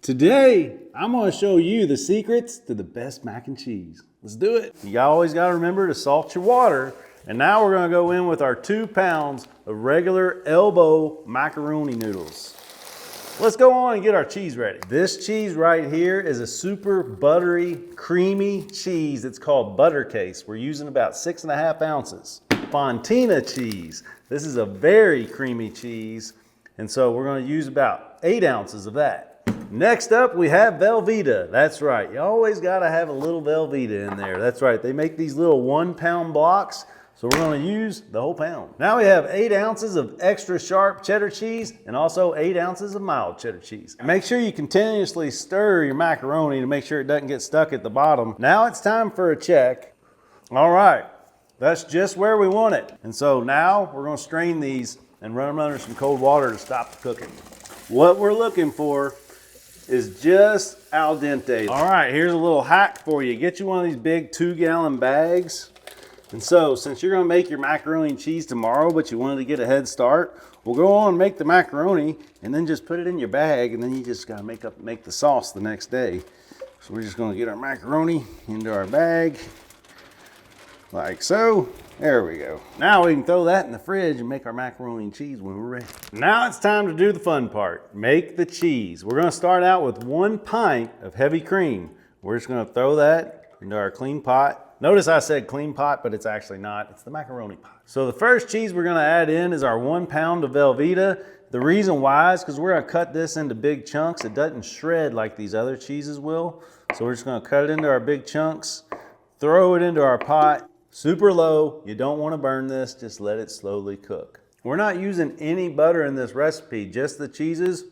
Today, I'm gonna show you the secrets to the best mac and cheese. Let's do it. You always gotta remember to salt your water. And now we're gonna go in with our 2 pounds of regular elbow macaroni noodles. Let's go on and get our cheese ready. This cheese right here is a super buttery, creamy cheese. It's called butter case. We're using about 6.5 ounces. Fontina cheese. This is a very creamy cheese. And so we're gonna use about 8 ounces of that. Next up, we have Velveeta. That's right, you always gotta have a little Velveeta in there. That's right, they make these little 1 pound blocks, so we're gonna use the whole pound. Now we have 8 ounces of extra sharp cheddar cheese and also 8 ounces of mild cheddar cheese. Make sure you continuously stir your macaroni to make sure it doesn't get stuck at the bottom. Now it's time for a check. All right, that's just where we want it. And so now we're gonna strain these and run them under some cold water to stop the cooking. What we're looking for is just al dente. All right, here's a little hack for you. Get you one of these big 2-gallon bags. And so, since you're gonna make your macaroni and cheese tomorrow, but you wanted to get a head start, we'll go on and make the macaroni and then just put it in your bag, and then you just gotta make the sauce the next day. So we're just gonna get our macaroni into our bag, like so. There we go. Now we can throw that in the fridge and make our macaroni and cheese when we're ready. Now it's time to do the fun part, make the cheese. We're gonna start out with 1 pint of heavy cream. We're just gonna throw that into our clean pot. Notice I said clean pot, but it's actually not, it's the macaroni pot. So the first cheese we're gonna add in is our 1 pound of Velveeta. The reason why is because we're gonna cut this into big chunks. It doesn't shred like these other cheeses will. So we're just gonna cut it into our big chunks, throw it into our pot. Super low, you don't want to burn this, just let it slowly cook. We're not using any butter in this recipe, just the cheeses.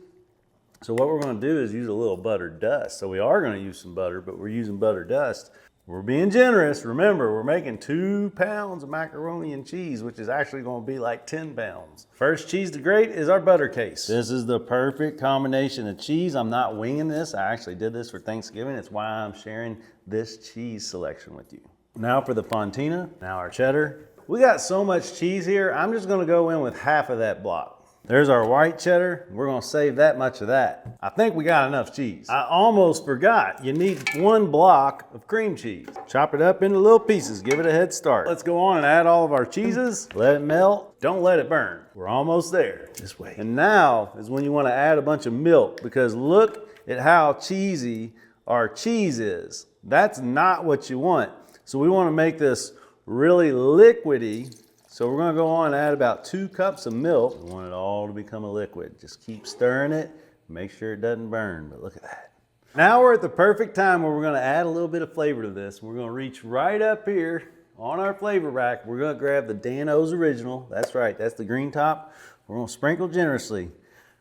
So what we're going to do is use a little butter dust. So we are going to use some butter, but we're using butter dust. We're being generous. Remember, we're making 2 pounds of macaroni and cheese, which is actually going to be like 10 pounds. First cheese to grate is our butter case. This is the perfect combination of cheese. I'm not winging this. I actually did this for Thanksgiving. It's why I'm sharing this cheese selection with you. Now for the Fontina, now our cheddar. We got so much cheese here, I'm just gonna go in with half of that block. There's our white cheddar. We're gonna save that much of that. I think we got enough cheese. I almost forgot, you need 1 block of cream cheese. Chop it up into little pieces, give it a head start. Let's go on and add all of our cheeses. Let it melt, don't let it burn. We're almost there, just wait. And now is when you wanna add a bunch of milk, because look at how cheesy our cheese is. That's not what you want. So we want to make this really liquidy. So we're going to go on and add about 2 cups of milk. We want it all to become a liquid. Just keep stirring it. Make sure it doesn't burn, but look at that. Now we're at the perfect time where we're going to add a little bit of flavor to this. We're going to reach right up here on our flavor rack. We're going to grab the Dan-O's Original. That's right, that's the green top. We're going to sprinkle generously,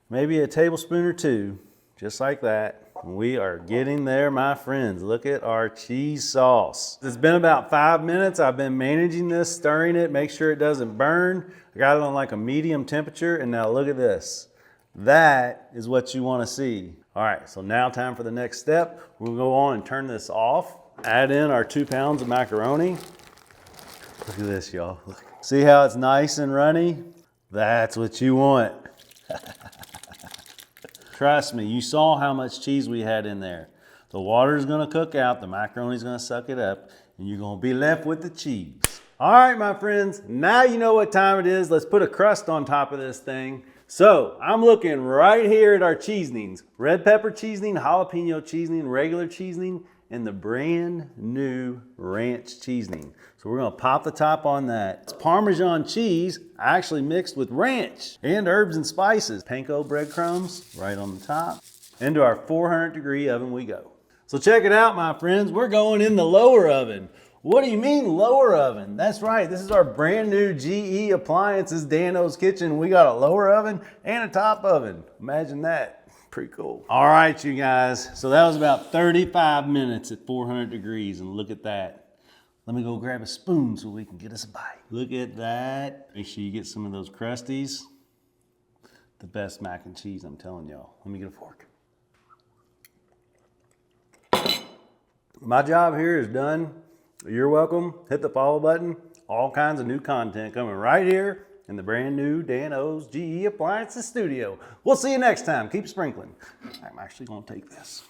maybe a tablespoon or 2, just like that. We are getting there, my friends. Look at our cheese sauce. It's been about 5 minutes. I've been managing this, stirring it, make sure it doesn't burn. I got it on like a medium temperature, and now look at this. That is what you want to see. All right, so now time for the next step. We'll go on and turn this off. Add in our 2 pounds of macaroni. Look at this, y'all. See how it's nice and runny? That's what you want. Trust me, you saw how much cheese we had in there. The water's gonna cook out, the macaroni's gonna suck it up, and you're gonna be left with the cheese. All right, my friends, now you know what time it is. Let's put a crust on top of this thing. So I'm looking right here at our seasonings. Red pepper seasoning, jalapeno seasoning, regular seasoning, and the brand new ranch seasoning. So we're gonna pop the top on that. It's Parmesan cheese, actually mixed with ranch and herbs and spices. Panko breadcrumbs right on the top. Into our 400-degree oven we go. So check it out, my friends. We're going in the lower oven. What do you mean lower oven? That's right, this is our brand new GE Appliances Dan-O's Kitchen. We got a lower oven and a top oven. Imagine that. Pretty cool. All right, you guys. So that was about 35 minutes at 400 degrees, and look at that. Let me go grab a spoon so we can get us a bite. Look at that. Make sure you get some of those crusties. The best mac and cheese, I'm telling y'all. Let me get a fork. My job here is done. You're welcome. Hit the follow button. All kinds of new content coming right here in the brand new Dan O's GE Appliances studio. We'll see you next time. Keep sprinkling. I'm actually gonna take this.